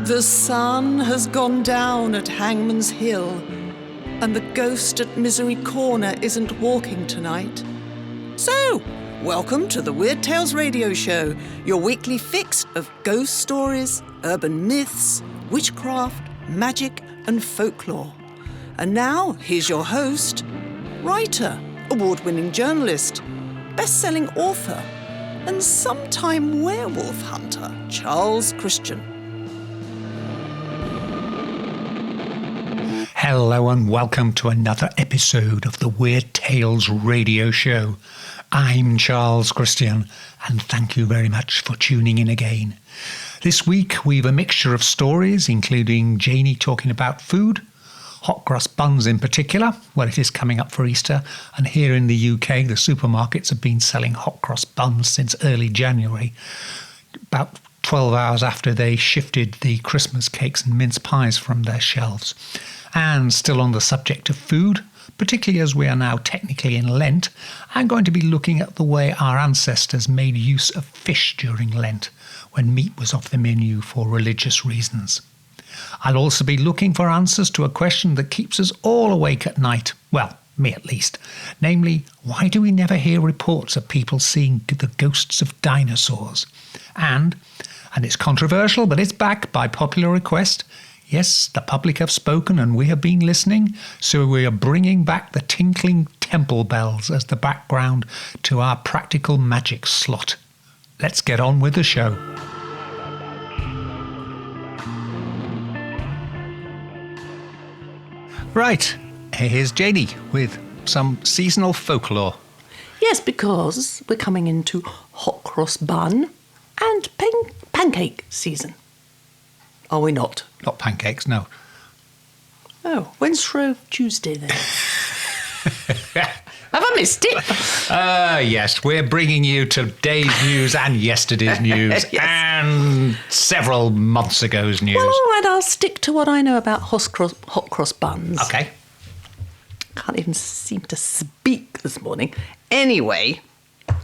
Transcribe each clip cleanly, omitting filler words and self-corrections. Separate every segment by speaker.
Speaker 1: The sun has gone down at Hangman's Hill, and the ghost at Misery Corner isn't walking tonight. So, welcome to the Weird Tales Radio Show, your weekly fix of ghost stories, urban myths, witchcraft, magic, and folklore. And now, here's your host, writer, award-winning journalist, best-selling author, and sometime werewolf hunter, Charles Christian.
Speaker 2: Hello and welcome to another episode of the Weird Tales Radio Show. I'm Charles Christian, and thank you very much for tuning in again. This week we've a mixture of stories, including Janie talking about food, hot cross buns in particular. Well, it is coming up for Easter, and here in the UK the supermarkets have been selling hot cross buns since early January, about 12 hours after they shifted the Christmas cakes and mince pies from their shelves. And still on the subject of food, particularly as we are now technically in Lent, I'm going to be looking at the way our ancestors made use of fish during Lent, when meat was off the menu for religious reasons. I'll also be looking for answers to a question that keeps us all awake at night, well, me at least, namely, why do we never hear reports of people seeing the ghosts of dinosaurs? And it's controversial, but it's back by popular request. Yes, the public have spoken and we have been listening, so we are bringing back the tinkling temple bells as the background to our practical magic slot. Let's get on with the show. Right, here's Janie with some seasonal folklore.
Speaker 1: Yes, because we're coming into hot cross bun and pancake season. Are we not?
Speaker 2: Not pancakes, no.
Speaker 1: Oh, when's Shrove Tuesday then? Have I missed it?
Speaker 2: Yes, we're bringing you today's news and yesterday's news
Speaker 1: Yes.
Speaker 2: and several months ago's news.
Speaker 1: Well, all right, I'll stick to what I know about hot cross buns.
Speaker 2: Okay.
Speaker 1: Can't even seem to speak this morning. Anyway,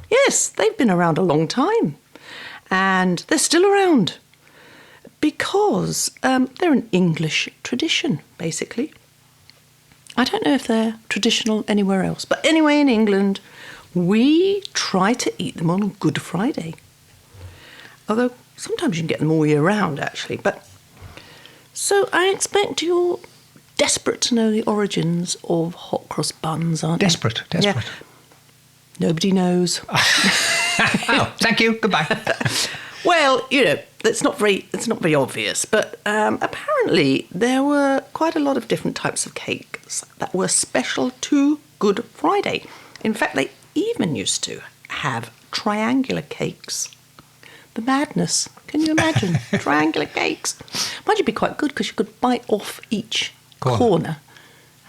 Speaker 1: yes, they've been around a long time. And they're still around. Because they're an English tradition, basically. I don't know if they're traditional anywhere else. But anyway, in England, we try to eat them on Good Friday. Although sometimes you can get them all year round, actually. But so I expect you're desperate to know the origins of hot cross buns, aren't you?
Speaker 2: Desperate.
Speaker 1: Yeah. Nobody knows.
Speaker 2: Oh, thank you. Goodbye.
Speaker 1: Well, you know, it's not very obvious, but apparently there were quite a lot of different types of cakes that were special to Good Friday. In fact, they even used to have triangular cakes. The madness. Can you imagine? Triangular cakes. Might be quite good because you could bite off each corner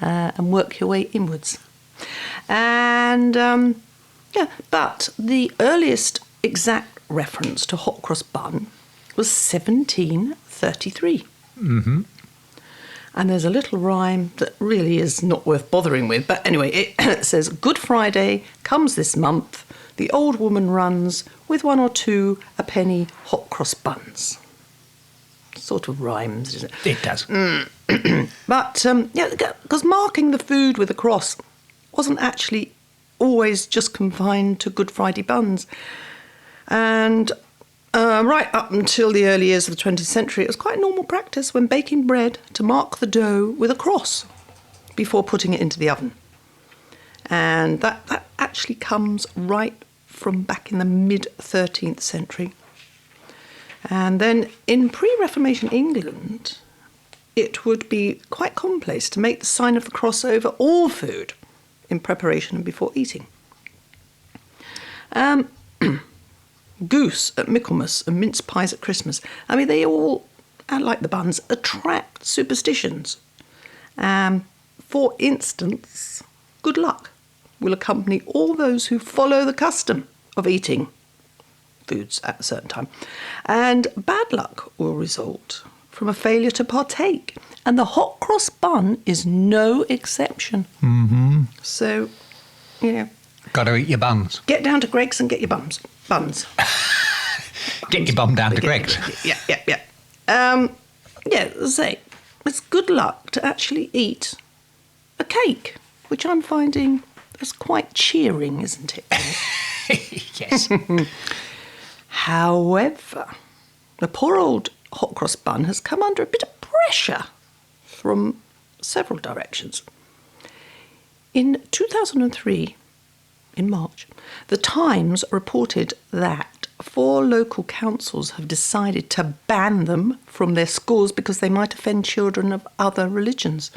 Speaker 1: and work your way inwards. And, but the earliest exact reference to hot cross bun was 1733.
Speaker 2: Mm-hmm.
Speaker 1: And there's a little rhyme that really is not worth bothering with. But anyway, it says, Good Friday comes this month. The old woman runs with 1 or 2 a penny hot cross buns. Sort of rhymes, isn't it?
Speaker 2: It does.
Speaker 1: But, because marking the food with a cross wasn't actually always just confined to Good Friday buns. And right up until the early years of the 20th century, it was quite normal practice when baking bread to mark the dough with a cross before putting it into the oven. And that actually comes right from back in the mid-13th century. And then in pre-Reformation England, it would be quite commonplace to make the sign of the cross over all food in preparation and before eating. Goose at Michaelmas and mince pies at Christmas. I mean, they all, like the buns, attract superstitions. For instance, good luck will accompany all those who follow the custom of eating foods at a certain time. And bad luck will result from a failure to partake. And the hot cross bun is no exception.
Speaker 2: Mm-hmm.
Speaker 1: So, you know.
Speaker 2: Got to eat your buns.
Speaker 1: Get down to Greg's and get your buns.
Speaker 2: Get your bum down to Greg's.
Speaker 1: Yeah. yeah, as I say, it's good luck to actually eat a cake, which I'm finding is quite cheering, isn't it?
Speaker 2: Yes.
Speaker 1: However, the poor old hot cross bun has come under a bit of pressure from several directions. In 2003, in March, the Times reported that 4 local councils have decided to ban them from their schools because they might offend children of other religions.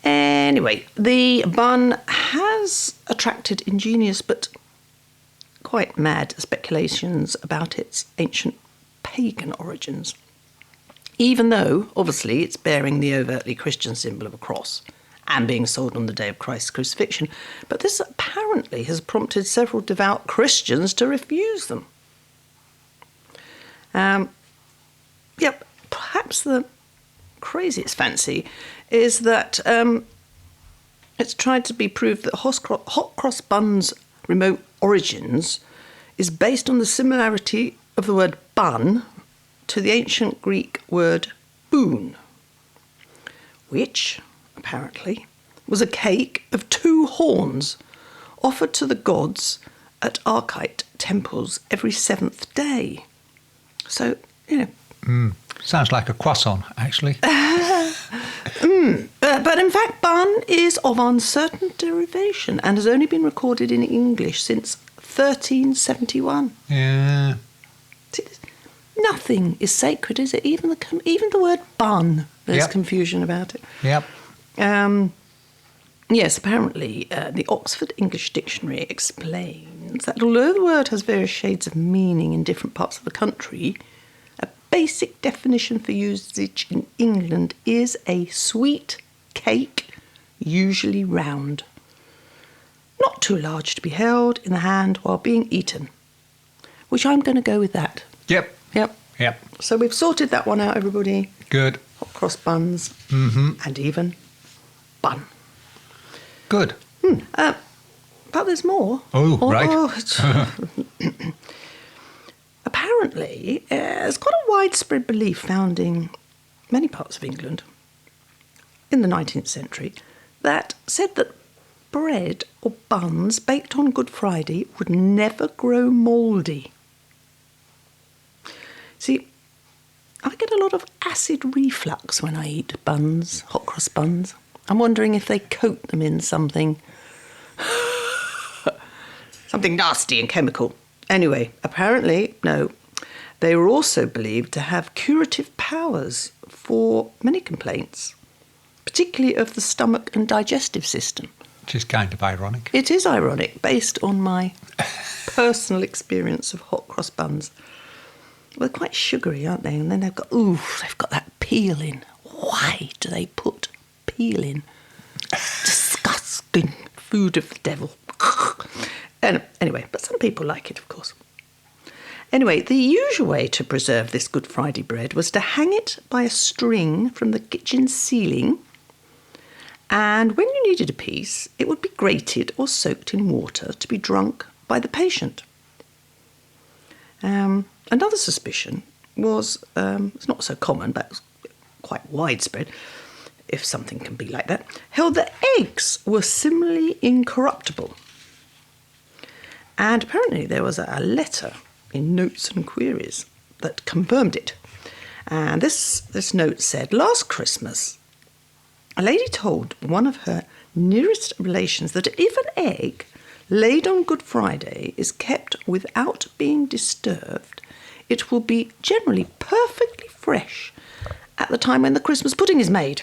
Speaker 1: Anyway, the bun has attracted ingenious but quite mad speculations about its ancient pagan origins, even though, obviously, it's bearing the overtly Christian symbol of a cross and being sold on the day of Christ's crucifixion. But this apparently has prompted several devout Christians to refuse them. Perhaps the craziest fancy is that it's tried to be proved that hot cross bun's remote origins is based on the similarity of the word bun to the ancient Greek word boon, which, apparently, was a cake of 2 horns offered to the gods at archite temples every 7th day. So,
Speaker 2: Sounds like a croissant, actually.
Speaker 1: But in fact, bun is of uncertain derivation and has only been recorded in English since 1371.
Speaker 2: Yeah.
Speaker 1: See, nothing is sacred, is it? Even the word bun, there's confusion about it.
Speaker 2: Yep.
Speaker 1: Yes, apparently the Oxford English Dictionary explains that although the word has various shades of meaning in different parts of the country, a basic definition for usage in England is a sweet cake, usually round, not too large to be held in the hand while being eaten, which I'm going to go with that.
Speaker 2: Yep.
Speaker 1: So we've sorted that one out, everybody.
Speaker 2: Good.
Speaker 1: Hot cross buns and even bun.
Speaker 2: Good.
Speaker 1: But there's more.
Speaker 2: Oh, right.
Speaker 1: Apparently, there's quite a widespread belief found in many parts of England in the 19th century that said that bread or buns baked on Good Friday would never grow mouldy. See, I get a lot of acid reflux when I eat buns, hot cross buns. I'm wondering if they coat them in something nasty and chemical. Anyway, apparently, no. They were also believed to have curative powers for many complaints, particularly of the stomach and digestive system.
Speaker 2: Which is kind of ironic.
Speaker 1: It is ironic, based on my personal experience of hot cross buns. Well, they're quite sugary, aren't they? And then they've got that peel in. Why do they put peel in? Disgusting food of the devil. And anyway, but some people like it, of course. Anyway, the usual way to preserve this Good Friday bread was to hang it by a string from the kitchen ceiling, and when you needed a piece, it would be grated or soaked in water to be drunk by the patient. Another suspicion was, it's not so common, but quite widespread, if something can be like that, held that eggs were similarly incorruptible. And apparently there was a letter in Notes and Queries that confirmed it. And this note said, "Last Christmas, a lady told one of her nearest relations that if an egg laid on Good Friday is kept without being disturbed, it will be generally perfectly fresh at the time when the Christmas pudding is made."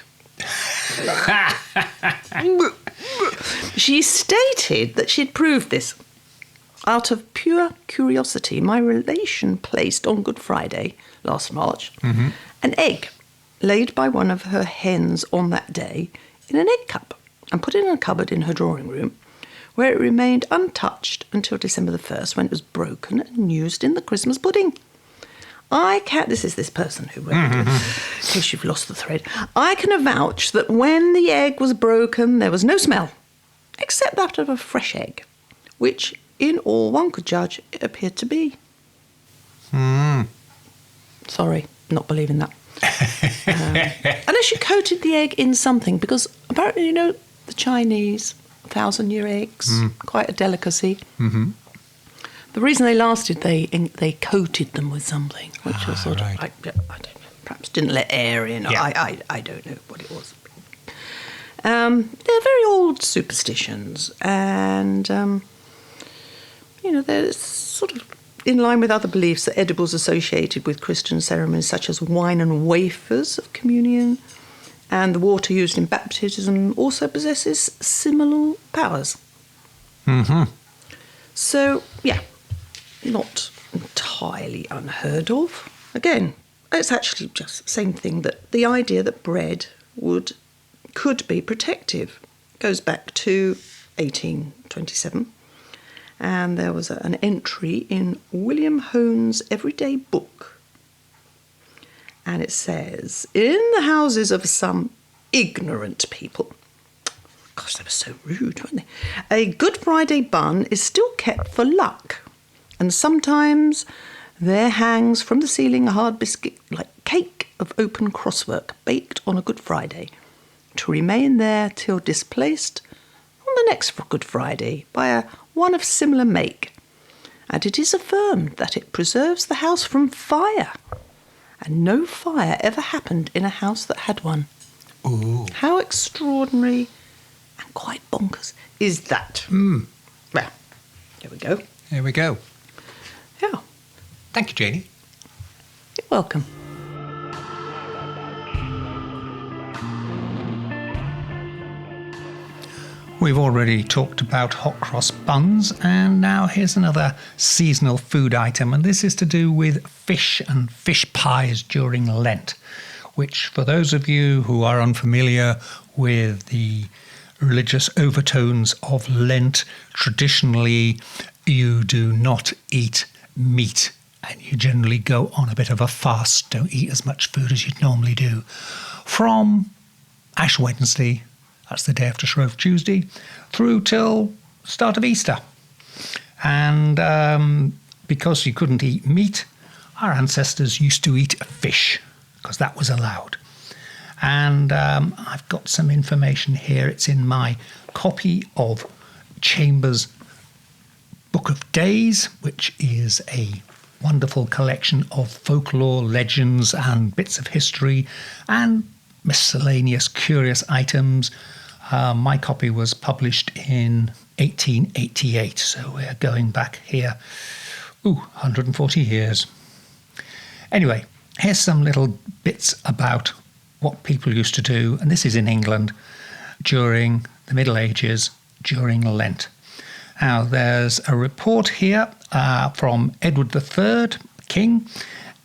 Speaker 1: She stated that she'd proved this. Out of pure curiosity, my relation placed on Good Friday, last March, an egg laid by one of her hens on that day in an egg cup and put it in a cupboard in her drawing room, where it remained untouched until December the 1st, when it was broken and used in the Christmas pudding. This is this person who wrote it, in case you've lost the thread. "I can vouch that when the egg was broken, there was no smell, except that of a fresh egg, which, in all one could judge, it appeared to be." Sorry. not believe in that. Unless you coated the egg in something, because apparently, the Chinese 1,000-year eggs, quite a delicacy.
Speaker 2: Mm-hmm.
Speaker 1: The reason they lasted, they coated them with something, which was sort of, I don't know, perhaps didn't let air in.
Speaker 2: Yeah.
Speaker 1: I don't know what it was. They're very old superstitions, and they're sort of in line with other beliefs that edibles associated with Christian ceremonies, such as wine and wafers of communion, and the water used in baptism also possesses similar powers.
Speaker 2: Mm-hmm.
Speaker 1: So, yeah, not entirely unheard of. Again, it's actually just the same thing, that the idea that bread could be protective goes back to 1827. And there was an entry in William Hone's Everyday Book. And it says, in the houses of some ignorant people, gosh, they were so rude, weren't they? A Good Friday bun is still kept for luck. And sometimes there hangs from the ceiling a hard biscuit-like cake of open crosswork baked on a Good Friday, to remain there till displaced on the next Good Friday by one of similar make. And it is affirmed that it preserves the house from fire. And no fire ever happened in a house that had one.
Speaker 2: Ooh.
Speaker 1: How extraordinary and quite bonkers is that? Well, here we go.
Speaker 2: Here we go.
Speaker 1: Yeah.
Speaker 2: Thank you, Janie.
Speaker 1: You're welcome.
Speaker 2: We've already talked about hot cross buns, and now here's another seasonal food item, and this is to do with fish and fish pies during Lent, which, for those of you who are unfamiliar with the religious overtones of Lent, traditionally you do not eat meat, and you generally go on a bit of a fast, don't eat as much food as you'd normally do, from Ash Wednesday, that's the day after Shrove Tuesday, through till start of Easter. And because you couldn't eat meat, our ancestors used to eat fish, because that was allowed. And I've got some information here. It's in my copy of Chambers' Book of Days, which is a wonderful collection of folklore, legends and bits of history and miscellaneous curious items. My copy was published in 1888, so we're going back here, 140 years. Anyway, here's some little bits about what people used to do, and this is in England during the Middle Ages, during Lent. Now, there's a report here from Edward III, King,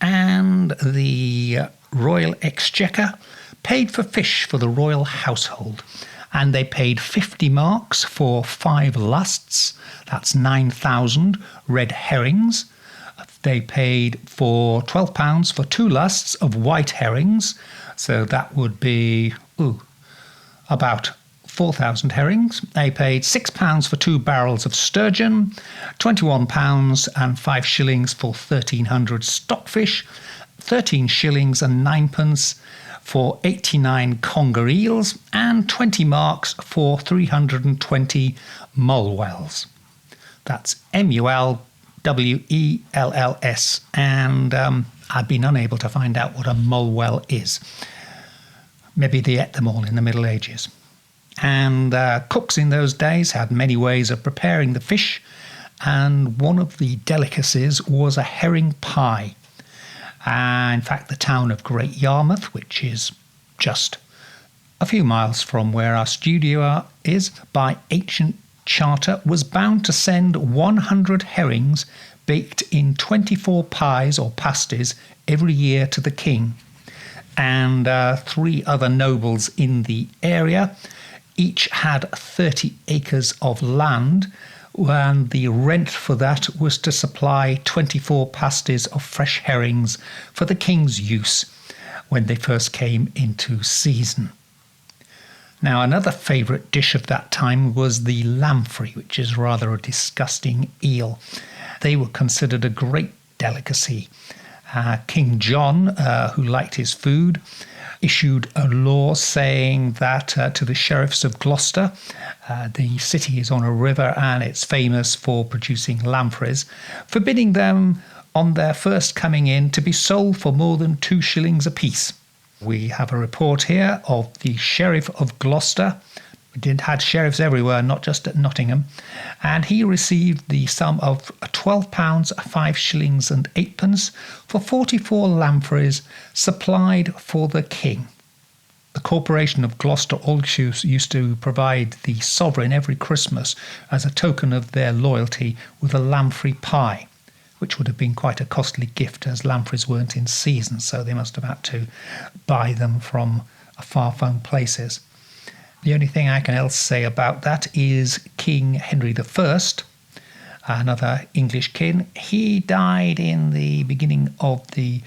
Speaker 2: and the Royal Exchequer paid for fish for the royal household. And they paid 50 marks for 5 lusts, that's 9,000 red herrings. They paid for £12 for 2 lusts of white herrings, so that would be about 4,000 herrings. They paid £6 for 2 barrels of sturgeon, £21 and 5 shillings for 1,300 stockfish, 13 shillings and 9pence for 89 conger eels, and 20 marks for 320 mulwells. That's mulwells, and I've been unable to find out what a mulwell is. Maybe they ate them all in the Middle Ages. And cooks in those days had many ways of preparing the fish, and one of the delicacies was a herring pie. In fact, the town of Great Yarmouth, which is just a few miles from where our studio is, by ancient charter, was bound to send 100 herrings baked in 24 pies or pasties every year to the king. And 3 other nobles in the area each had 30 acres of land, and the rent for that was to supply 24 pasties of fresh herrings for the king's use when they first came into season. Now, another favourite dish of that time was the lamprey, which is rather a disgusting eel. They were considered a great delicacy, King John, who liked his food, issued a law saying that to the sheriffs of Gloucester, the city is on a river and it's famous for producing lampreys, forbidding them on their first coming in to be sold for more than 2 shillings apiece. We have a report here of the Sheriff of Gloucester. We had sheriffs everywhere, not just at Nottingham, and he received the sum of £12, 5 shillings and 8 for 44 lampreys supplied for the king. The Corporation of Gloucester also used to provide the sovereign every Christmas as a token of their loyalty with a lamprey pie, which would have been quite a costly gift as lampreys weren't in season, so they must have had to buy them from far-flung places. The only thing I can else say about that is King Henry I, another English king. He died in the beginning of the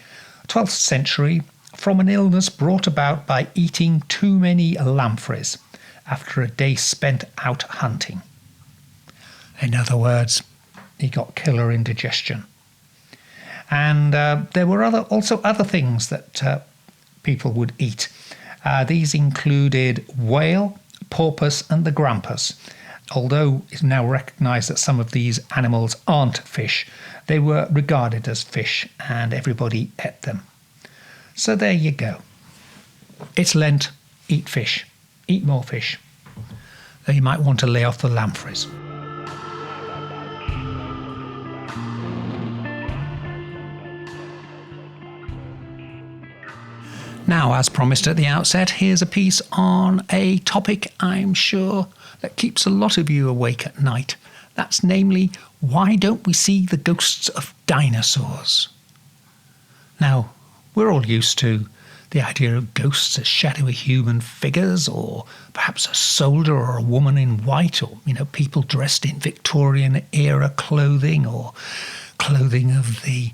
Speaker 2: 12th century from an illness brought about by eating too many lampreys after a day spent out hunting. In other words, he got killer indigestion. And there were also other things that people would eat. These included whale, porpoise and the grampus. Although it's now recognised that some of these animals aren't fish, they were regarded as fish and everybody ate them. So there you go. It's Lent, eat fish, eat more fish. Though you might want to lay off the lampreys. Now, as promised at the outset, here's a piece on a topic I'm sure that keeps a lot of you awake at night. That's namely, why don't we see the ghosts of dinosaurs? Now, we're all used to the idea of ghosts as shadowy human figures, or perhaps a soldier or a woman in white, or, people dressed in Victorian era clothing or clothing of the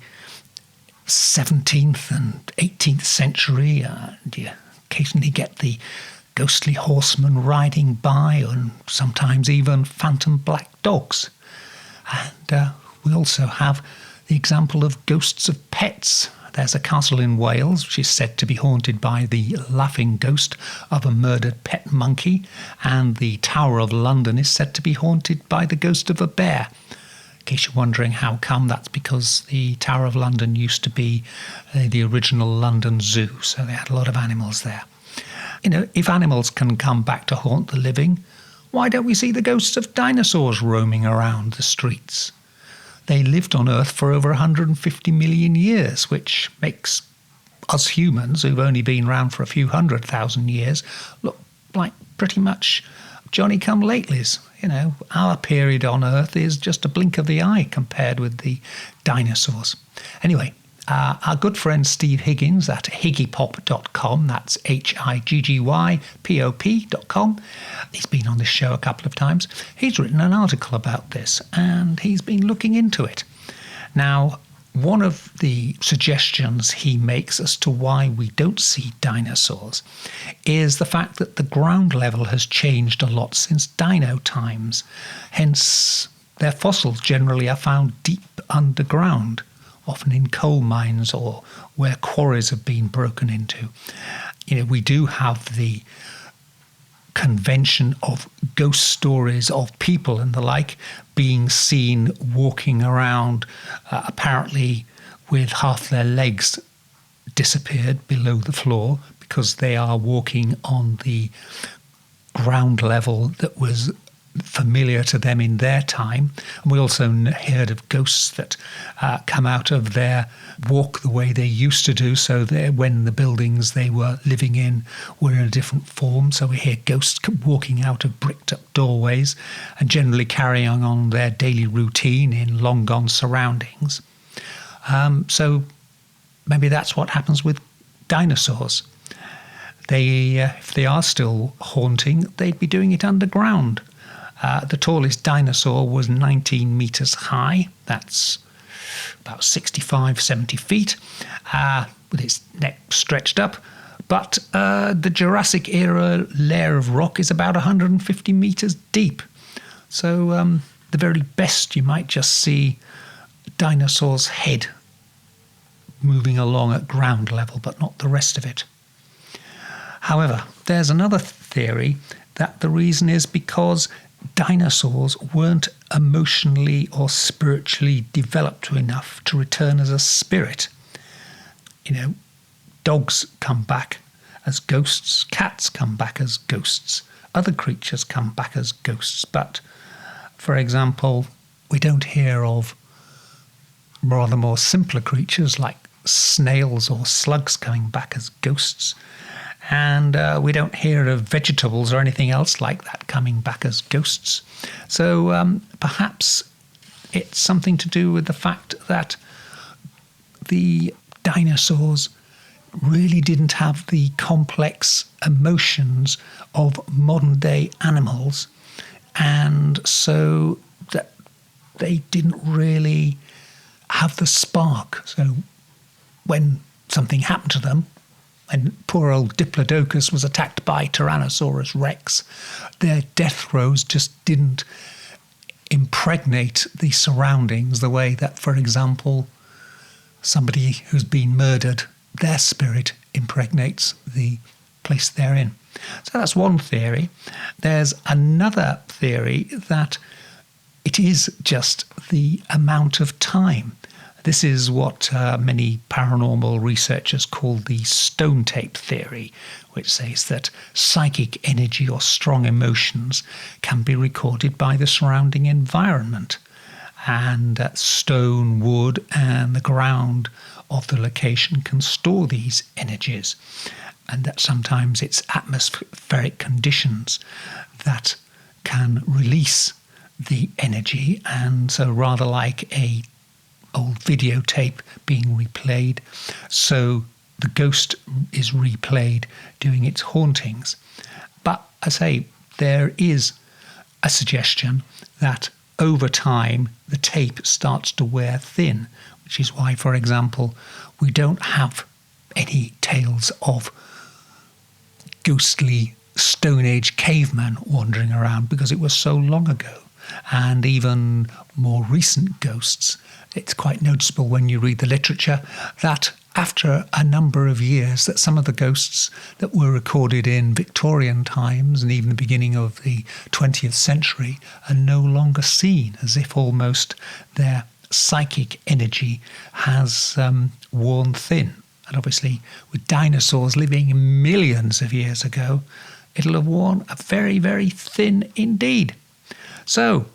Speaker 2: 17th and 18th century, and you occasionally get the ghostly horsemen riding by, and sometimes even phantom black dogs. And we also have the example of ghosts of pets. There's a castle in Wales which is said to be haunted by the laughing ghost of a murdered pet monkey, and the Tower of London is said to be haunted by the ghost of a bear. In case you're wondering how come, that's because the Tower of London used to be the original London Zoo, so they had a lot of animals there. If animals can come back to haunt the living, why don't we see the ghosts of dinosaurs roaming around the streets? They lived on Earth for over 150 million years, which makes us humans, who've only been around for a few 100,000 years, look like pretty much Johnny-come-latelys. Our period on Earth is just a blink of the eye compared with the dinosaurs. Anyway, our good friend Steve Higgins at higgypop.com, that's HIGGYPOP.com, he's been on this show a couple of times. He's written an article about this and he's been looking into it. Now, one of the suggestions he makes as to why we don't see dinosaurs is the fact that the ground level has changed a lot since dino times. Hence, their fossils generally are found deep underground, often in coal mines or where quarries have been broken into. We do have the convention of ghost stories of people and the like being seen walking around apparently with half their legs disappeared below the floor because they are walking on the ground level that was familiar to them in their time. And we also heard of ghosts that come out of their walk the way they used to do, so when the buildings they were living in were in a different form. So we hear ghosts walking out of bricked up doorways and generally carrying on their daily routine in long gone surroundings. So maybe that's what happens with dinosaurs. If they are still haunting, they'd be doing it underground. The tallest dinosaur was 19 metres high. That's about 65, 70 feet, with its neck stretched up. But the Jurassic era layer of rock is about 150 metres deep. So the very best, you might just see a dinosaur's head moving along at ground level, but not the rest of it. However, there's another theory that the reason is because dinosaurs weren't emotionally or spiritually developed enough to return as a spirit. Dogs come back as ghosts, cats come back as ghosts, other creatures come back as ghosts. But, for example, we don't hear of rather more simpler creatures like snails or slugs coming back as ghosts. And we don't hear of vegetables or anything else like that coming back as ghosts. So perhaps it's something to do with the fact that the dinosaurs really didn't have the complex emotions of modern-day animals, and so that they didn't really have the spark. So when something happened to them, when poor old Diplodocus was attacked by Tyrannosaurus Rex, their death throes just didn't impregnate the surroundings the way that, for example, somebody who's been murdered, their spirit impregnates the place they're in. So that's one theory. There's another theory that it is just the amount of time. This is what many paranormal researchers call the stone tape theory, which says that psychic energy or strong emotions can be recorded by the surrounding environment. And stone, wood, and the ground of the location can store these energies. And that sometimes it's atmospheric conditions that can release the energy. And so rather like a old videotape being replayed, so the ghost is replayed doing its hauntings. But I say there is a suggestion that over time the tape starts to wear thin, which is why, for example, we don't have any tales of ghostly Stone Age cavemen wandering around, because it was so long ago. And even more recent ghosts, it's quite noticeable when you read the literature that after a number of years that some of the ghosts that were recorded in Victorian times and even the beginning of the 20th century are no longer seen, as if almost their psychic energy has worn thin. And obviously with dinosaurs living millions of years ago, it'll have worn a very, very thin indeed. So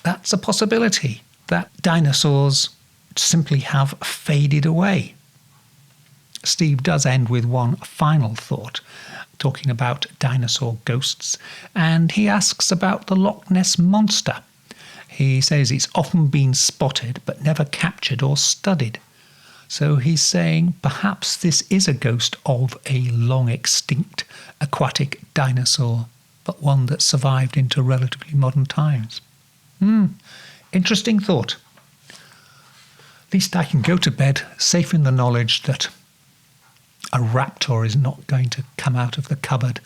Speaker 2: that's a possibility, that dinosaurs simply have faded away. Steve does end with one final thought, talking about dinosaur ghosts, and he asks about the Loch Ness Monster. He says it's often been spotted but never captured or studied. So he's saying perhaps this is a ghost of a long extinct aquatic dinosaur, but one that survived into relatively modern times. Interesting thought. At least I can go to bed safe in the knowledge that a raptor is not going to come out of the cupboard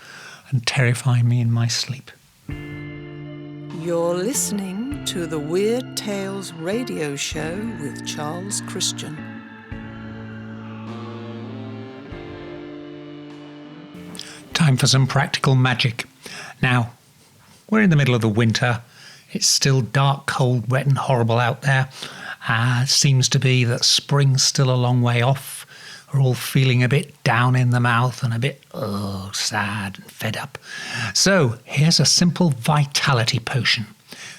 Speaker 2: and terrify me in my sleep.
Speaker 1: You're listening to the Weird Tales radio show with Charles Christian.
Speaker 2: Time for some practical magic. Now, we're in the middle of the winter. It's still dark, cold, wet and horrible out there. It seems to be that spring's still a long way off. We're all feeling a bit down in the mouth and a bit sad and fed up. So here's a simple vitality potion.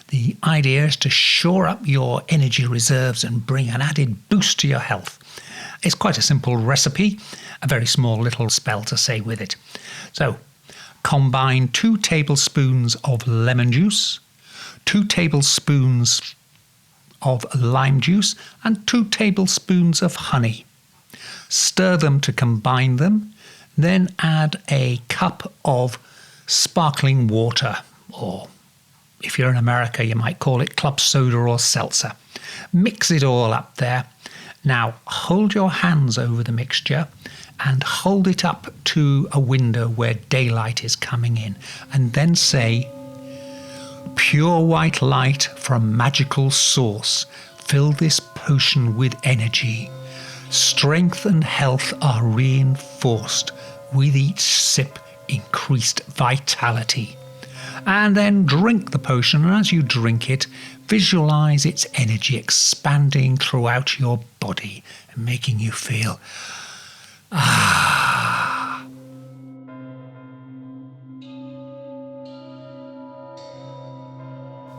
Speaker 2: The idea is to shore up your energy reserves and bring an added boost to your health. It's quite a simple recipe, a very small little spell to say with it. So combine 2 tablespoons of lemon juice, 2 tablespoons of lime juice and 2 tablespoons of honey. Stir them to combine them, then add a cup of sparkling water, or if you're in America you might call it club soda or seltzer. Mix it all up there. Now hold your hands over the mixture and hold it up to a window where daylight is coming in, and then say, "Pure white light from magical source, fill this potion with energy. Strength and health are reinforced with each sip, increased vitality. And then drink the potion, and as you drink it, visualize its energy expanding throughout your body and making you feel,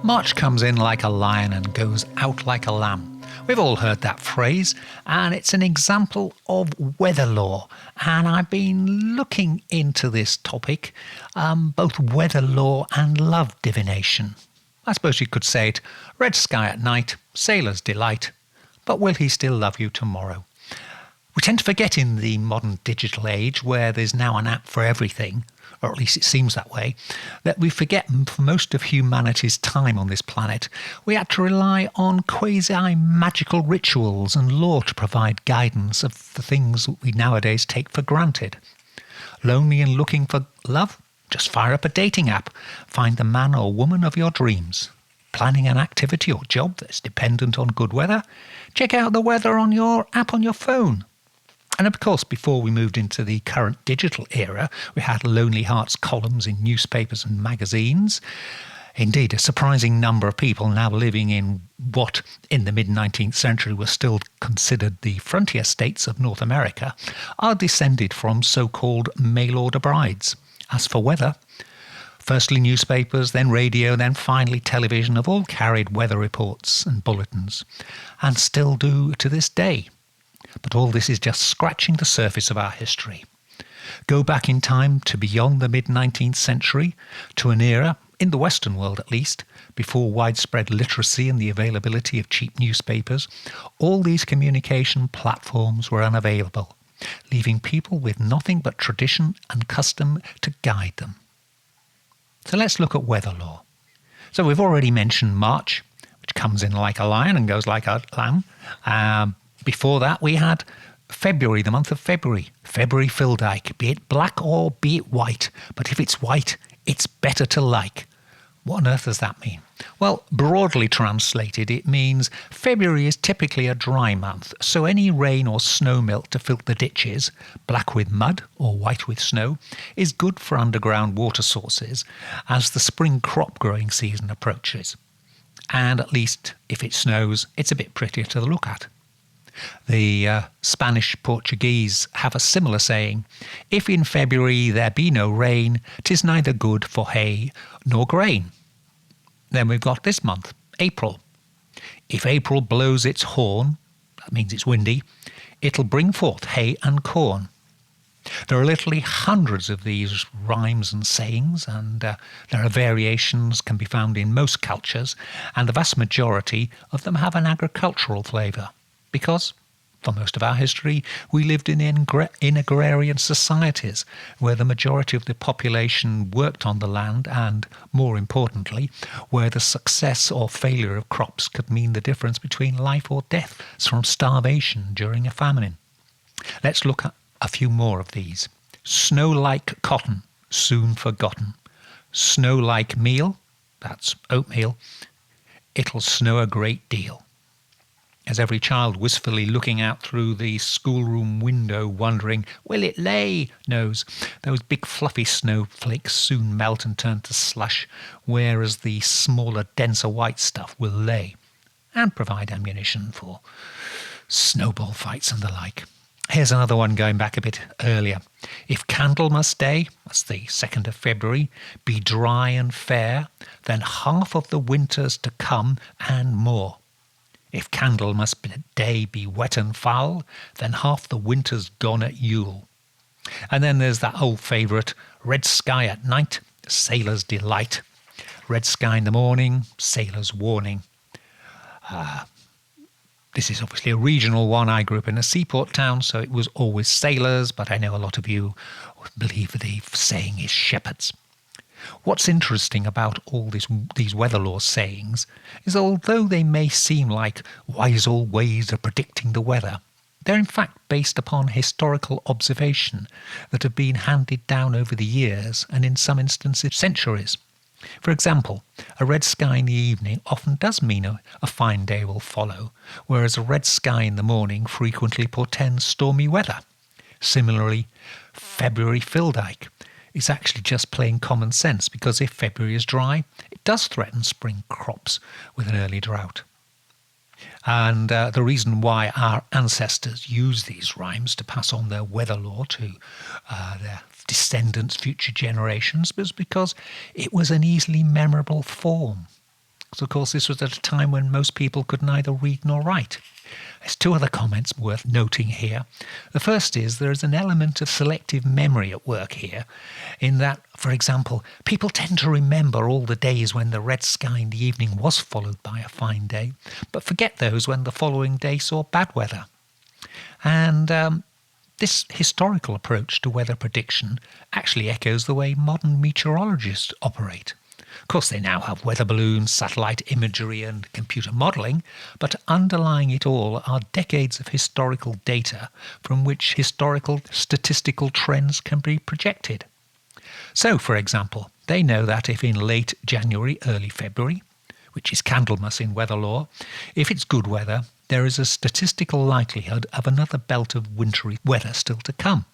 Speaker 2: March comes in like a lion and goes out like a lamb. We've all heard that phrase, and it's an example of weather lore. And I've been looking into this topic, both weather lore and love divination. I suppose you could say it, red sky at night, sailor's delight, but will he still love you tomorrow? We tend to forget in the modern digital age, where there's now an app for everything, or at least it seems that way, that we forget for most of humanity's time on this planet, we had to rely on quasi-magical rituals and lore to provide guidance of the things that we nowadays take for granted. Lonely and looking for love? Just fire up a dating app. Find the man or woman of your dreams. Planning an activity or job that's dependent on good weather? Check out the weather on your app on your phone. And of course, before we moved into the current digital era, we had Lonely Hearts columns in newspapers and magazines. Indeed, a surprising number of people now living in what, in the mid-19th century, were still considered the frontier states of North America, are descended from so-called mail-order brides. As for weather, firstly newspapers, then radio, then finally television have all carried weather reports and bulletins, and still do to this day. But all this is just scratching the surface of our history. Go back in time to beyond the mid-19th century, to an era, in the Western world at least, before widespread literacy and the availability of cheap newspapers. All these communication platforms were unavailable, leaving people with nothing but tradition and custom to guide them. So let's look at weather lore. So we've already mentioned March, which comes in like a lion and goes like a lamb. Before that, we had February, the month of February. February Fildike, be it black or be it white. But if it's white, it's better to like. What on earth does that mean? Well, broadly translated, it means February is typically a dry month, so any rain or snow melt to fill the ditches, black with mud or white with snow, is good for underground water sources as the spring crop growing season approaches. And at least if it snows, it's a bit prettier to look at. The Spanish Portuguese have a similar saying, if in February there be no rain, 'tis neither good for hay nor grain. Then we've got this month, April. If April blows its horn, that means it's windy, it'll bring forth hay and corn. There are literally hundreds of these rhymes and sayings, and there are variations can be found in most cultures, and the vast majority of them have an agricultural flavour. Because, for most of our history, we lived in agrarian societies where the majority of the population worked on the land and, more importantly, where the success or failure of crops could mean the difference between life or death from starvation during a famine. Let's look at a few more of these. Snow like cotton, soon forgotten. Snow like meal, that's oatmeal, it'll snow a great deal. As every child wistfully looking out through the schoolroom window wondering, will it lay, knows those big fluffy snowflakes soon melt and turn to slush, whereas the smaller, denser white stuff will lay and provide ammunition for snowball fights and the like. Here's another one going back a bit earlier. If Candlemas Day, that's the 2nd of February, be dry and fair, then half of the winter's to come and more. If Candlemas Day be wet and foul, then half the winter's gone at Yule. And then there's that old favourite, red sky at night, sailor's delight. Red sky in the morning, sailor's warning. This is obviously a regional one. I grew up in a seaport town, so it was always sailors, but I know a lot of you believe the saying is shepherds. What's interesting about all these weather law sayings is although they may seem like wise old ways of predicting the weather, they're in fact based upon historical observation that have been handed down over the years and in some instances centuries. For example, a red sky in the evening often does mean a fine day will follow, whereas a red sky in the morning frequently portends stormy weather. Similarly, February Fildike is actually just plain common sense, because if February is dry, it does threaten spring crops with an early drought. And the reason why our ancestors used these rhymes to pass on their weather lore to their descendants, future generations, was because it was an easily memorable form. So, of course, this was at a time when most people could neither read nor write. There's two other comments worth noting here. The first is there is an element of selective memory at work here, in that, for example, people tend to remember all the days when the red sky in the evening was followed by a fine day, but forget those when the following day saw bad weather. And this historical approach to weather prediction actually echoes the way modern meteorologists operate. Of course, they now have weather balloons, satellite imagery and computer modelling, but underlying it all are decades of historical data from which historical statistical trends can be projected. So, for example, they know that if in late January, early February, which is Candlemas in weather lore, if it's good weather, there is a statistical likelihood of another belt of wintry weather still to come.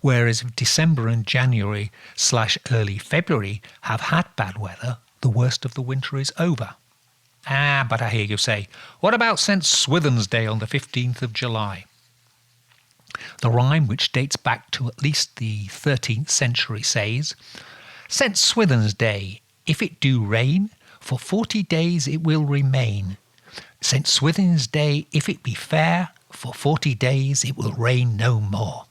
Speaker 2: Whereas if December and January/early February have had bad weather, the worst of the winter is over. But I hear you say, what about St. Swithin's Day on the 15th of July? The rhyme, which dates back to at least the 13th century, says, St. Swithin's Day, if it do rain, for 40 days it will remain. St. Swithin's Day, if it be fair, for 40 days it will rain no more.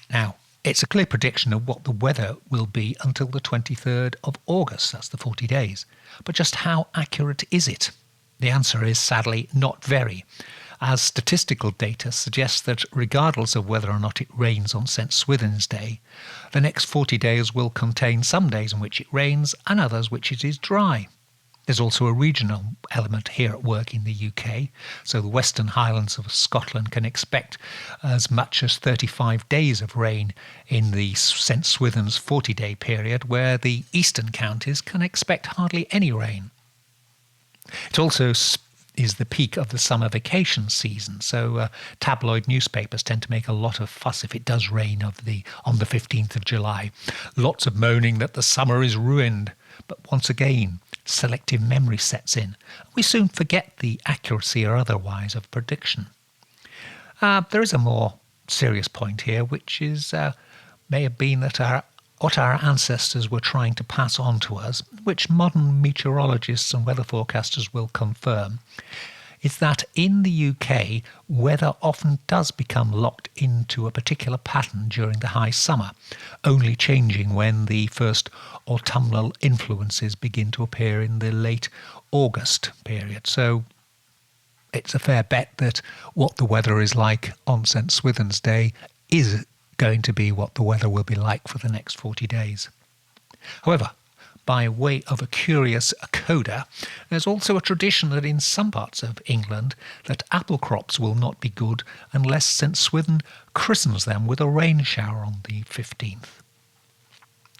Speaker 2: Now, it's a clear prediction of what the weather will be until the 23rd of August, that's the 40 days. But just how accurate is it? The answer is, sadly, not very, as statistical data suggests that regardless of whether or not it rains on St. Swithin's Day, the next 40 days will contain some days in which it rains and others which it is dry. There's also a regional element here at work in the UK, so the Western Highlands of Scotland can expect as much as 35 days of rain in the St. Swithin's 40-day period, where the eastern counties can expect hardly any rain. It also is the peak of the summer vacation season, so tabloid newspapers tend to make a lot of fuss if it does rain on the 15th of July. Lots of moaning that the summer is ruined, but once again, selective memory sets in. We soon forget the accuracy or otherwise of prediction. There is a more serious point here, which is may have been that what our ancestors were trying to pass on to us, which modern meteorologists and weather forecasters will confirm, is that in the UK, weather often does become locked into a particular pattern during the high summer, only changing when the first autumnal influences begin to appear in the late August period. So it's a fair bet that what the weather is like on St. Swithin's Day is going to be what the weather will be like for the next 40 days. However, by way of a curious coda, there's also a tradition that in some parts of England that apple crops will not be good unless St. Swithin christens them with a rain shower on the 15th.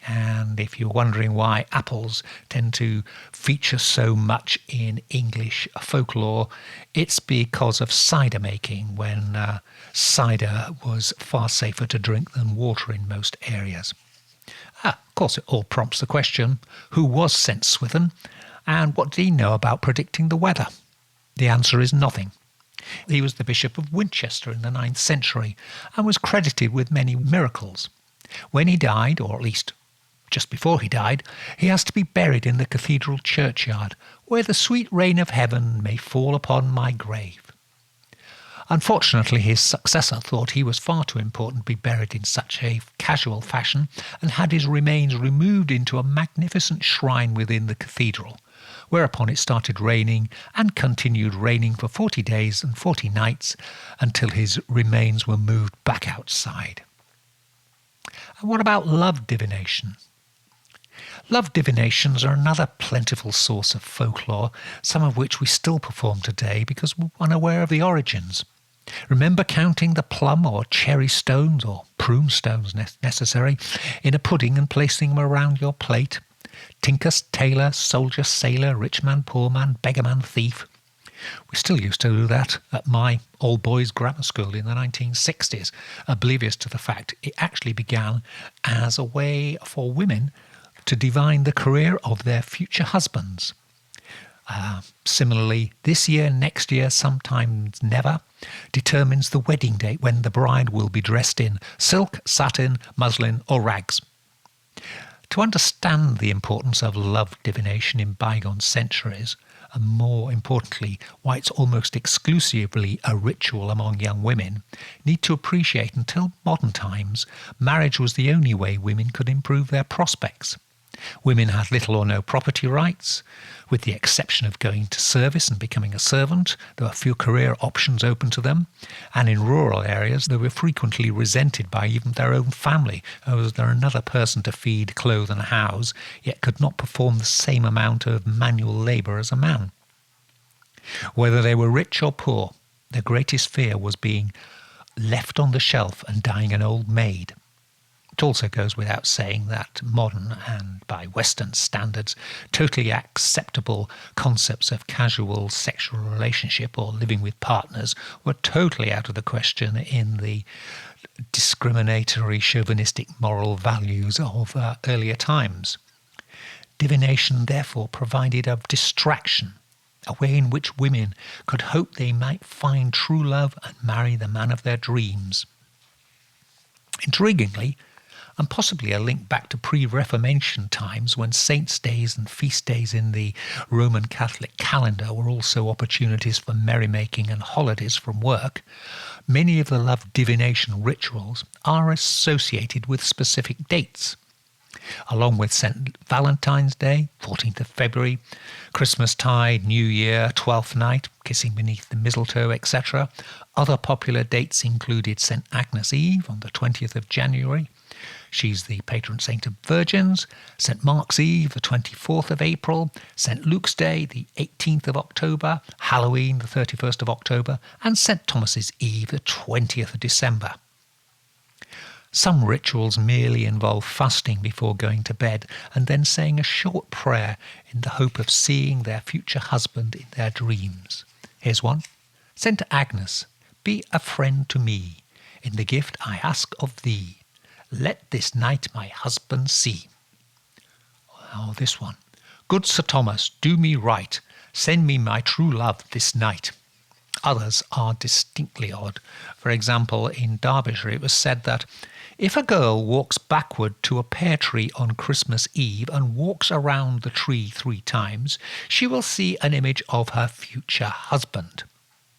Speaker 2: And if you're wondering why apples tend to feature so much in English folklore, it's because of cider making, when cider was far safer to drink than water in most areas. Of course, it all prompts the question, who was St. Swithin and what did he know about predicting the weather? The answer is nothing. He was the Bishop of Winchester in the 9th century and was credited with many miracles. When he died, or at least just before he died, he asked to be buried in the cathedral churchyard, where the sweet rain of heaven may fall upon my grave. Unfortunately, his successor thought he was far too important to be buried in such a casual fashion and had his remains removed into a magnificent shrine within the cathedral, whereupon it started raining and continued raining for 40 days and 40 nights until his remains were moved back outside. And what about love divination? Love divinations are another plentiful source of folklore, some of which we still perform today because we're unaware of the origins. Remember counting the plum or cherry stones, or prune stones necessary, in a pudding and placing them around your plate? tinker, tailor, soldier, sailor, rich man, poor man, beggar man, thief. We still used to do that at my old boys' grammar school in the 1960s, oblivious to the fact it actually began as a way for women to divine the career of their future husbands. Similarly, this year, next year, sometimes never, determines the wedding date when the bride will be dressed in silk, satin, muslin or rags. To understand the importance of love divination in bygone centuries, and more importantly, why it's almost exclusively a ritual among young women, need to appreciate until modern times, marriage was the only way women could improve their prospects. Women had little or no property rights. With the exception of going to service and becoming a servant, there were few career options open to them, and in rural areas they were frequently resented by even their own family. Was there another person to feed, clothe and house, yet could not perform the same amount of manual labour as a man? Whether they were rich or poor, their greatest fear was being left on the shelf and dying an old maid. It also goes without saying that modern and, by Western standards, totally acceptable concepts of casual sexual relationship or living with partners were totally out of the question in the discriminatory, chauvinistic moral values of earlier times. Divination, therefore, provided a distraction, a way in which women could hope they might find true love and marry the man of their dreams. Intriguingly, and possibly a link back to pre-Reformation times when saints' days and feast days in the Roman Catholic calendar were also opportunities for merrymaking and holidays from work, many of the love divination rituals are associated with specific dates. Along with St. Valentine's Day, 14th of February, Christmastide, New Year, 12th night, kissing beneath the mistletoe, etc. Other popular dates included St. Agnes' Eve on the 20th of January. She's the patron saint of virgins. St. Mark's Eve, the 24th of April. St. Luke's Day, the 18th of October. Halloween, the 31st of October. And St. Thomas's Eve, the 20th of December. Some rituals merely involve fasting before going to bed and then saying a short prayer in the hope of seeing their future husband in their dreams. Here's one. St. Agnes, be a friend to me. In the gift I ask of thee. Let this night my husband see. Oh, this one. Good Sir Thomas, do me right. Send me my true love this night. Others are distinctly odd. For example, in Derbyshire it was said that if a girl walks backward to a pear tree on Christmas Eve and walks around the tree 3 times, she will see an image of her future husband.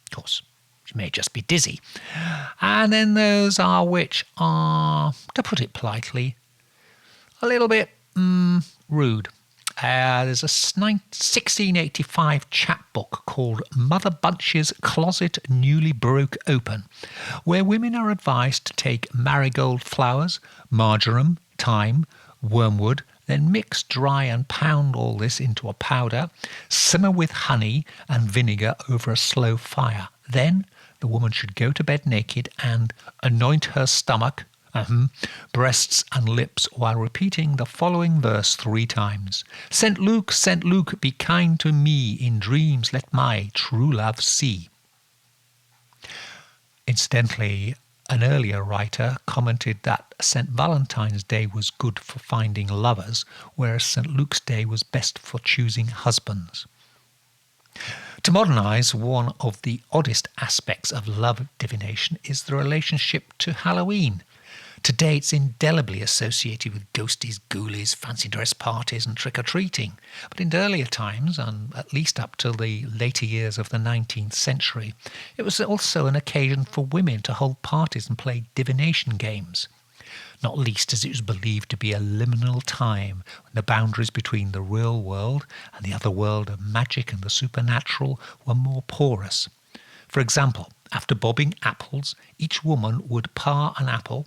Speaker 2: Of course, she may just be dizzy. And then those are which are, to put it politely, a little bit rude. There's a 1685 chapbook called Mother Bunch's Closet Newly Broke Open, where women are advised to take marigold flowers, marjoram, thyme, wormwood, then mix, dry and pound all this into a powder, simmer with honey and vinegar over a slow fire. Then the woman should go to bed naked and anoint her stomach, breasts and lips while repeating the following verse 3 times. St. Luke, be kind to me. In dreams let my true love see. Incidentally, an earlier writer commented that St. Valentine's Day was good for finding lovers, whereas St. Luke's Day was best for choosing husbands. To modernise, one of the oddest aspects of love divination is the relationship to Halloween. Today it's indelibly associated with ghosties, ghoulies, fancy dress parties and trick-or-treating. But in earlier times, and at least up till the later years of the 19th century, it was also an occasion for women to hold parties and play divination games. Not least as it was believed to be a liminal time when the boundaries between the real world and the other world of magic and the supernatural were more porous. For example, after bobbing apples, each woman would par an apple,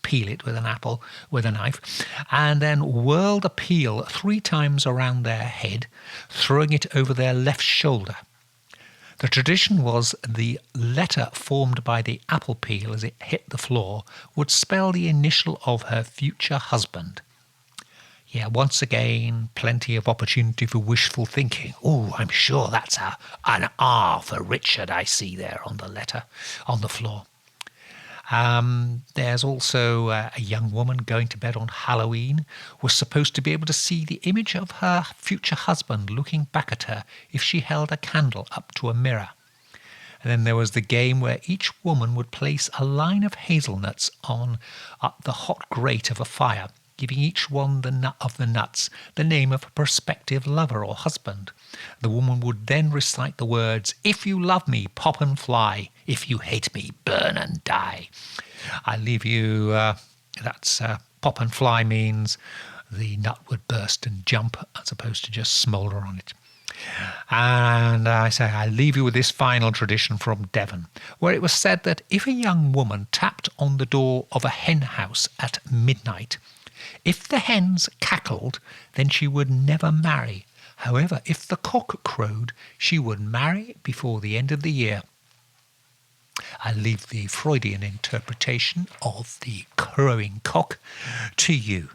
Speaker 2: peel it with an apple with a knife, and then whirl the peel 3 times around their head, throwing it over their left shoulder. The tradition was the letter formed by the apple peel as it hit the floor would spell the initial of her future husband. Yeah, once again, plenty of opportunity for wishful thinking. Oh, I'm sure that's an R for Richard I see there on the letter, on the floor. There's also a young woman going to bed on Halloween was supposed to be able to see the image of her future husband looking back at her if she held a candle up to a mirror. And then there was the game where each woman would place a line of hazelnuts on the hot grate of a fire, giving each one the nut of the nuts the name of a prospective lover or husband. The woman would then recite the words, "If you love me, pop and fly. If you hate me, burn and die." I leave you, pop and fly means the nut would burst and jump as opposed to just smoulder on it. And I leave you with this final tradition from Devon, where it was said that if a young woman tapped on the door of a hen house at midnight, if the hens cackled, then she would never marry. However, if the cock crowed, she would marry before the end of the year. I leave the Freudian interpretation of the crowing cock to you.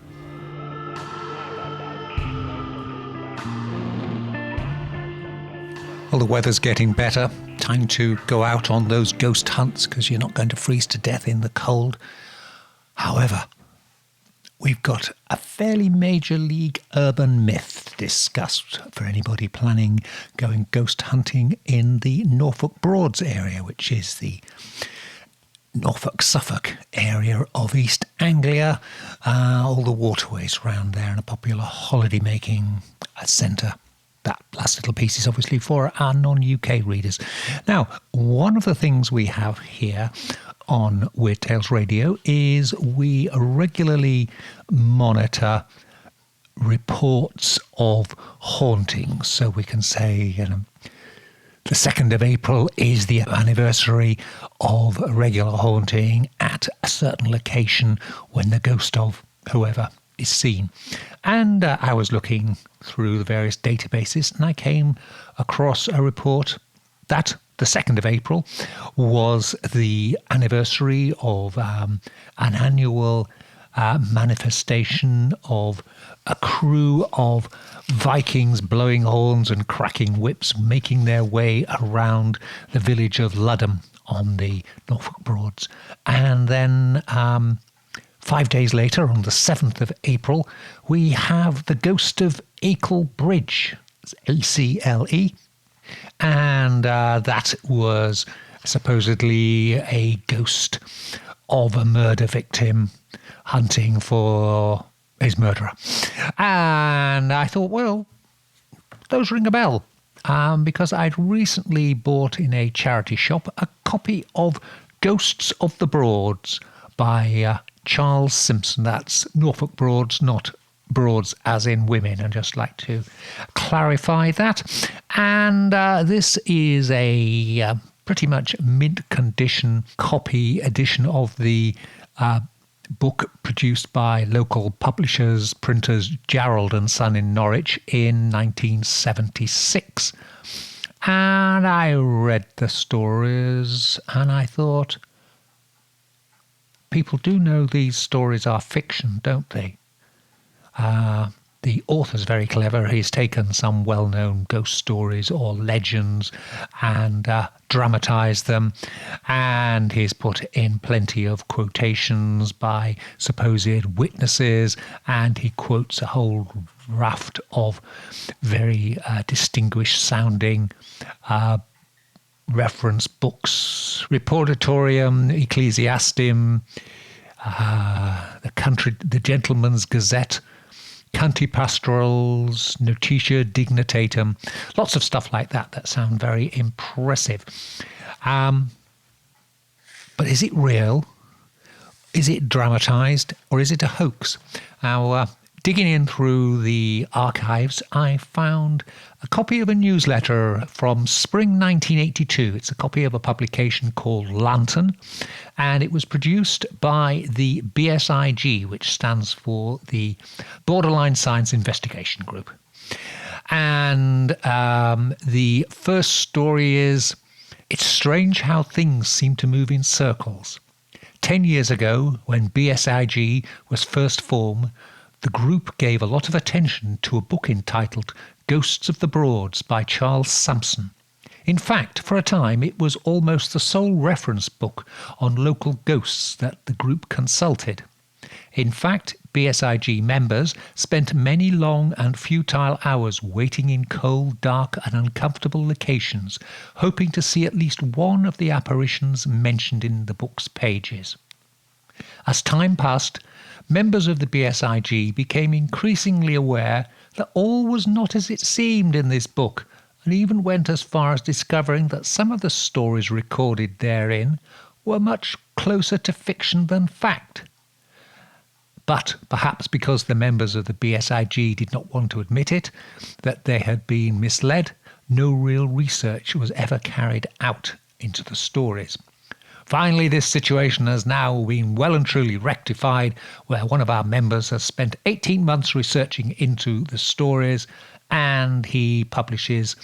Speaker 2: Well, the weather's getting better. Time to go out on those ghost hunts because you're not going to freeze to death in the cold. However, we've got a fairly major league urban myth discussed for anybody planning going ghost hunting in the Norfolk Broads area, which is the Norfolk-Suffolk area of East Anglia, all the waterways around there, and a popular holiday-making centre. That last little piece is obviously for our non-UK readers. Now, one of the things we have here on Weird Tales Radio is we regularly monitor reports of hauntings. So we can say, the 2nd of April is the anniversary of a regular haunting at a certain location when the ghost of whoever is seen. And I was looking through the various databases and I came across a report that the 2nd of April was the anniversary of an annual manifestation of a crew of Vikings blowing horns and cracking whips making their way around the village of Ludham on the Norfolk Broads. And then 5 days later, on the 7th of April, we have the ghost of Acle Bridge, ACLE, and that was supposedly a ghost of a murder victim hunting for his murderer. And I thought, well, those ring a bell, because I'd recently bought in a charity shop a copy of Ghosts of the Broads by Charles Simpson. That's Norfolk Broads, not Broads as in women. I'd just like to clarify that. And this is a pretty much mid-condition copy edition of the book produced by local publishers, printers Jarrold and Son in Norwich in 1976. And I read the stories and I thought, people do know these stories are fiction, don't they? The author's very clever. He's taken some well-known ghost stories or legends and dramatised them, and he's put in plenty of quotations by supposed witnesses, and he quotes a whole raft of very distinguished-sounding reference books, Reportatorium, Ecclesiastim, the Gentleman's Gazette, County Pastorals, Notitia Dignitatum, lots of stuff like that sound very impressive. But is it real? Is it dramatised? Or is it a hoax? Now, digging in through the archives, I found a copy of a newsletter from spring 1982. It's a copy of a publication called Lantern, and it was produced by the BSIG, which stands for the Borderline Science Investigation Group. And the first story is, "It's strange how things seem to move in circles. 10 years ago, when BSIG was first formed, the group gave a lot of attention to a book entitled Ghosts of the Broads by Charles Sampson. In fact, for a time, it was almost the sole reference book on local ghosts that the group consulted. In fact, BSIG members spent many long and futile hours waiting in cold, dark and uncomfortable locations, hoping to see at least one of the apparitions mentioned in the book's pages. As time passed, members of the BSIG became increasingly aware that all was not as it seemed in this book, and even went as far as discovering that some of the stories recorded therein were much closer to fiction than fact. But perhaps because the members of the BSIG did not want to admit it, that they had been misled, no real research was ever carried out into the stories. Finally, this situation has now been well and truly rectified, where one of our members has spent 18 months researching into the stories, and he publishes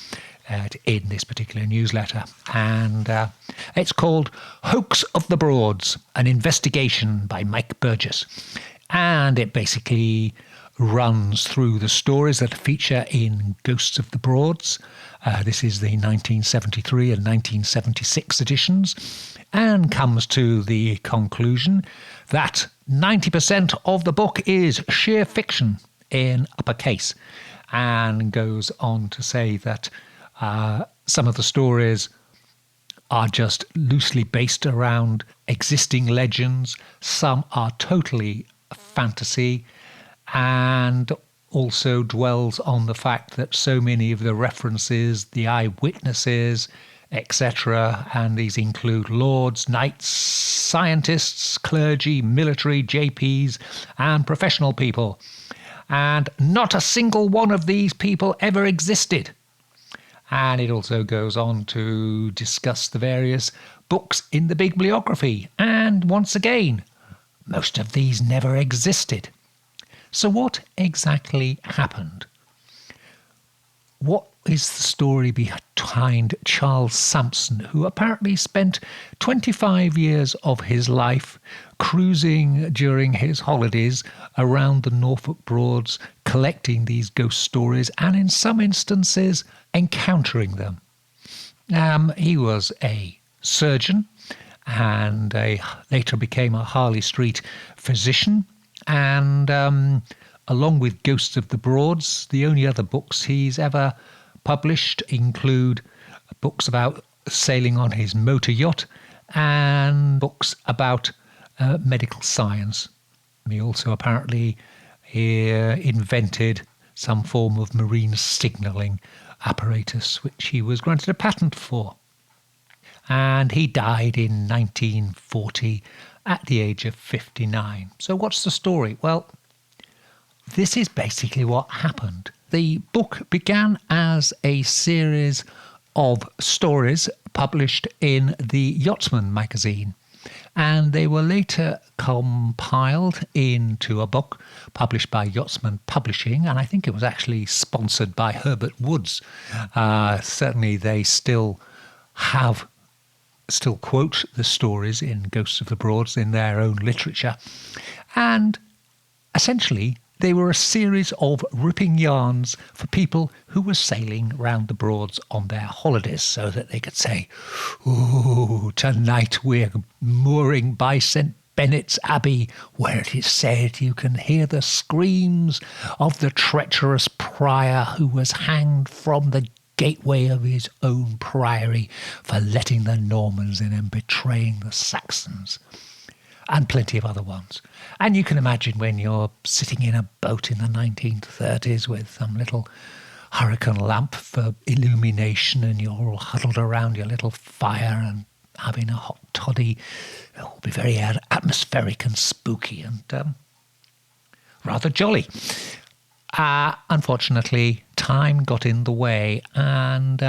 Speaker 2: in this particular newsletter. And it's called Hoax of the Broads, an investigation by Mike Burgess. And it basically runs through the stories that feature in Ghosts of the Broads. This is the 1973 and 1976 editions, and comes to the conclusion that 90% of the book is sheer fiction in uppercase, and goes on to say that some of the stories are just loosely based around existing legends, some are totally fantasy, and also dwells on the fact that so many of the references, the eyewitnesses, etc., and these include lords, knights, scientists, clergy, military, JPs, and professional people. And not a single one of these people ever existed. And it also goes on to discuss the various books in the bibliography. And once again, most of these never existed. So what exactly happened? What is the story behind Charles Sampson, who apparently spent 25 years of his life cruising during his holidays around the Norfolk Broads, collecting these ghost stories and in some instances encountering them? He was a surgeon and later became a Harley Street physician, and along with Ghosts of the Broads, the only other books he's ever published include books about sailing on his motor yacht and books about medical science. He also apparently invented some form of marine signalling apparatus, which he was granted a patent for. And he died in 1940 at the age of 59. So what's the story? Well, this is basically what happened. The book began as a series of stories published in the Yachtsman magazine, and they were later compiled into a book published by Yachtsman Publishing, and I think it was actually sponsored by Herbert Woods. Certainly they still quote the stories in Ghosts of the Broads in their own literature. And essentially, they were a series of ripping yarns for people who were sailing round the Broads on their holidays, so that they could say, "Ooh, tonight we're mooring by St. Benet's Abbey, where it is said you can hear the screams of the treacherous prior who was hanged from the gateway of his own priory for letting the Normans in and betraying the Saxons," and plenty of other ones. And you can imagine when you're sitting in a boat in the 1930s with some little hurricane lamp for illumination, and you're all huddled around your little fire and having a hot toddy. It will be very atmospheric and spooky and rather jolly. Unfortunately, time got in the way, and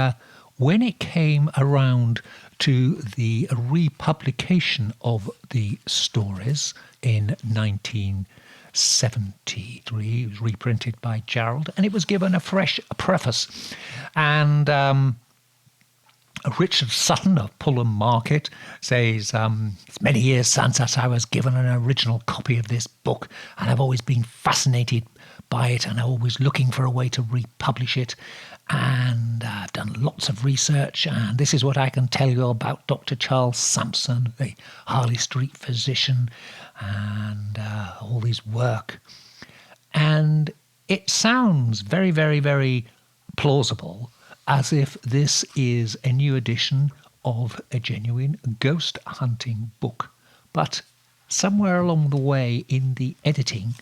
Speaker 2: when it came around to the republication of the stories in 1973, it was reprinted by Gerald, and it was given a fresh preface. And Richard Sutton of Fulham Market says, it's many years since I was given an original copy of this book, and I've always been fascinated by it, and I'm always looking for a way to republish it. And I've done lots of research, and this is what I can tell you about Dr. Charles Sampson, the Harley Street physician, and all his work. And it sounds very, very, very plausible, as if this is a new edition of a genuine ghost hunting book. But somewhere along the way in the editing,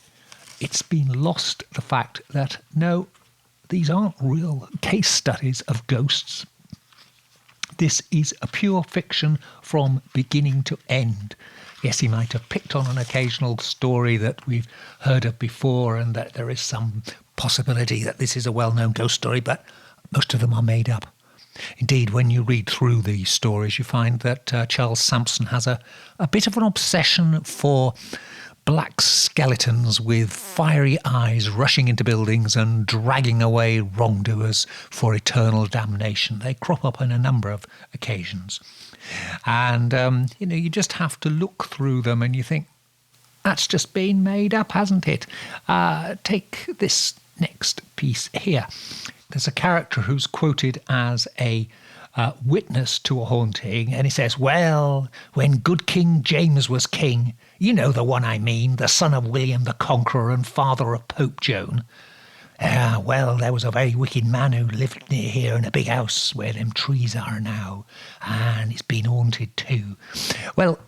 Speaker 2: it's been lost the fact that, no, these aren't real case studies of ghosts. This is a pure fiction from beginning to end. Yes, he might have picked on an occasional story that we've heard of before, and that there is some possibility that this is a well-known ghost story, but most of them are made up. Indeed, when you read through these stories, you find that Charles Sampson has a bit of an obsession for black skeletons with fiery eyes rushing into buildings and dragging away wrongdoers for eternal damnation. They crop up on a number of occasions. And, you just have to look through them and you think, that's just been made up, hasn't it? Take this next piece here. There's a character who's quoted as a witness to a haunting, and he says, well, when good King James was king, you know the one I mean, the son of William the Conqueror and father of Pope Joan. Well, there was a very wicked man who lived near here in a big house where them trees are now, and it's been haunted too. Well,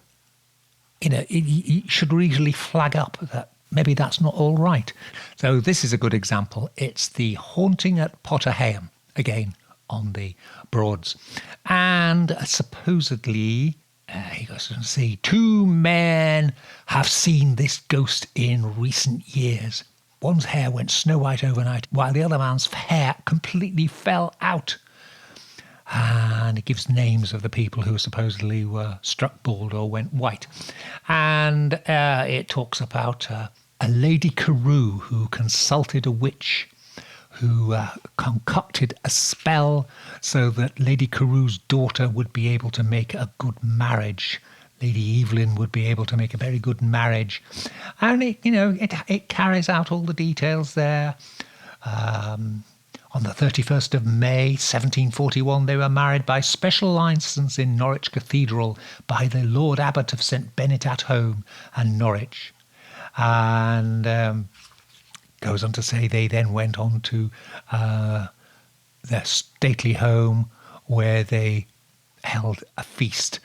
Speaker 2: you should really flag up that maybe that's not all right. So this is a good example. It's the haunting at Potterham, again, on the Broads. And supposedly, he goes on to say, 2 men have seen this ghost in recent years. One's hair went snow white overnight, while the other man's hair completely fell out. And it gives names of the people who supposedly were struck bald or went white. And it talks about a Lady Carew who consulted a witch who concocted a spell so that Lady Carew's daughter would be able to make a good marriage. Lady Evelyn would be able to make a very good marriage. And it carries out all the details there. On the 31st of May, 1741, they were married by special licence in Norwich Cathedral by the Lord Abbot of St. Bennet at Home and Norwich. And goes on to say they then went on to their stately home where they held a feast.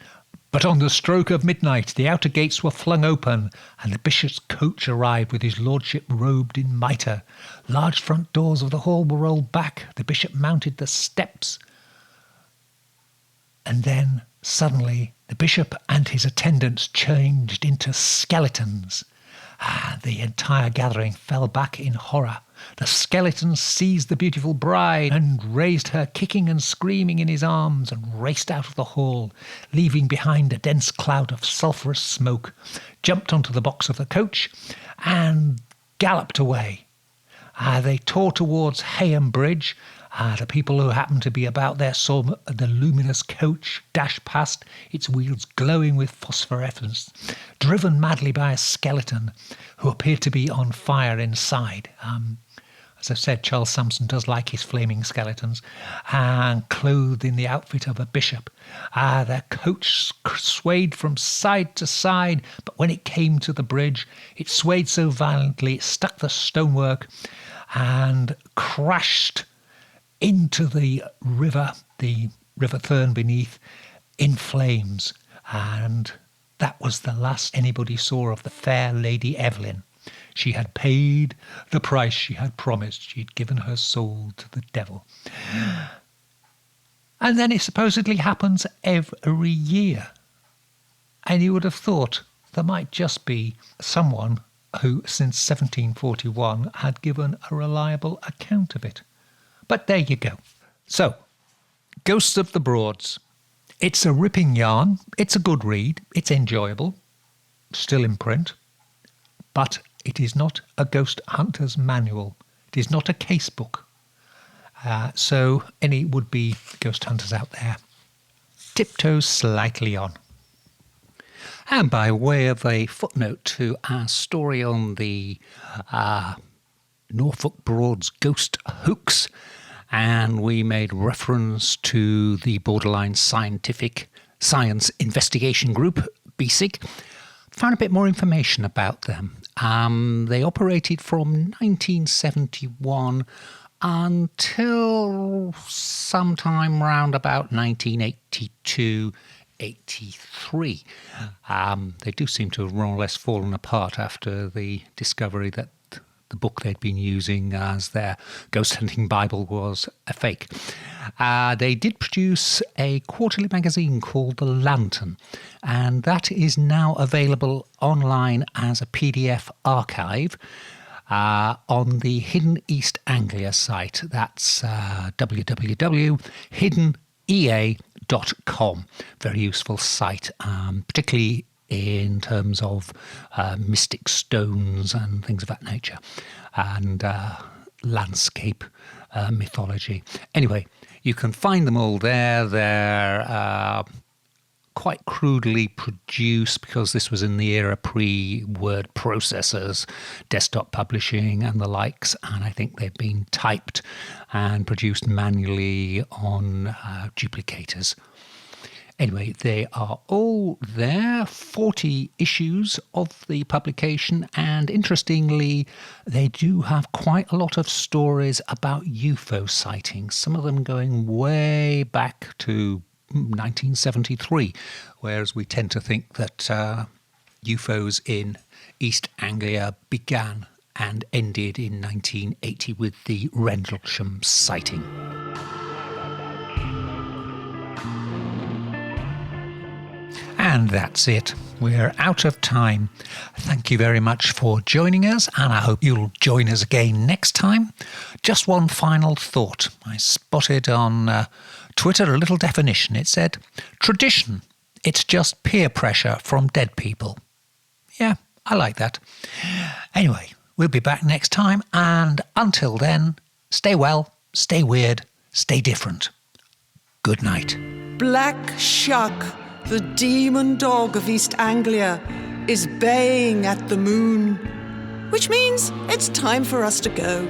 Speaker 2: But on the stroke of midnight, the outer gates were flung open, and the bishop's coach arrived with his lordship robed in mitre. Large front doors of the hall were rolled back. The bishop mounted the steps. And then, suddenly, the bishop and his attendants changed into skeletons. The entire gathering fell back in horror. The skeletons seized the beautiful bride and raised her kicking and screaming in his arms and raced out of the hall, leaving behind a dense cloud of sulphurous smoke, jumped onto the box of the coach and galloped away. They tore towards Hayham Bridge. The people who happened to be about there saw the luminous coach dash past, its wheels glowing with phosphorescence, driven madly by a skeleton who appeared to be on fire inside. As I've said, Charles Sampson does like his flaming skeletons, and clothed in the outfit of a bishop. Their coach swayed from side to side, but when it came to the bridge, it swayed so violently it struck the stonework and crashed into the River Thurne beneath, in flames. And that was the last anybody saw of the fair Lady Evelyn. She had paid the price she had promised. She had given her soul to the devil. And then it supposedly happens every year. And you would have thought there might just be someone who, since 1741, had given a reliable account of it. But there you go. So, Ghosts of the Broads. It's a ripping yarn. It's a good read. It's enjoyable. Still in print. But it is not a ghost hunter's manual. It is not a case book. So any would-be ghost hunters out there, tiptoe slightly on. And by way of a footnote to our story on the Norfolk Broads ghost hoax, and we made reference to the Borderline Science Investigation Group, BSIG, found a bit more information about them. They operated from 1971 until sometime round about 1982-83. They do seem to have more or less fallen apart after the discovery that the book they'd been using as their ghost hunting Bible was a fake. They did produce a quarterly magazine called The Lantern, and that is now available online as a PDF archive on the Hidden East Anglia site. That's www.hiddenea.com. Very useful site, particularly in terms of mystic stones and things of that nature, and landscape mythology. Anyway, you can find them all there. They're quite crudely produced because this was in the era pre-word processors, desktop publishing and the likes, and I think they've been typed and produced manually on duplicators. Anyway, they are all there, 40 issues of the publication, and interestingly, they do have quite a lot of stories about UFO sightings, some of them going way back to 1973, whereas we tend to think that UFOs in East Anglia began and ended in 1980 with the Rendlesham sighting. And that's it. We're out of time. Thank you very much for joining us, and I hope you'll join us again next time. Just one final thought. I spotted on Twitter a little definition. It said, tradition, it's just peer pressure from dead people. Yeah, I like that. Anyway, we'll be back next time, and until then, stay well, stay weird, stay different. Good night.
Speaker 1: Black Shuck, the demon dog of East Anglia, is baying at the moon, which means it's time for us to go.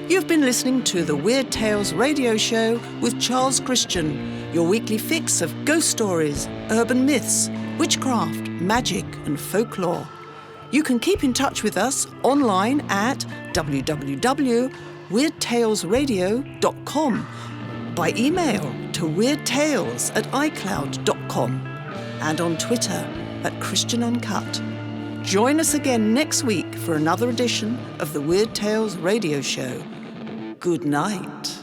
Speaker 1: You've been listening to the Weird Tales radio show with Charles Christian, your weekly fix of ghost stories, urban myths, witchcraft, magic and folklore. You can keep in touch with us online at www.weirdtalesradio.com, by email to weirdtales@icloud.com, and on Twitter @ChristianUncut. Join us again next week for another edition of the Weird Tales radio show. Good night.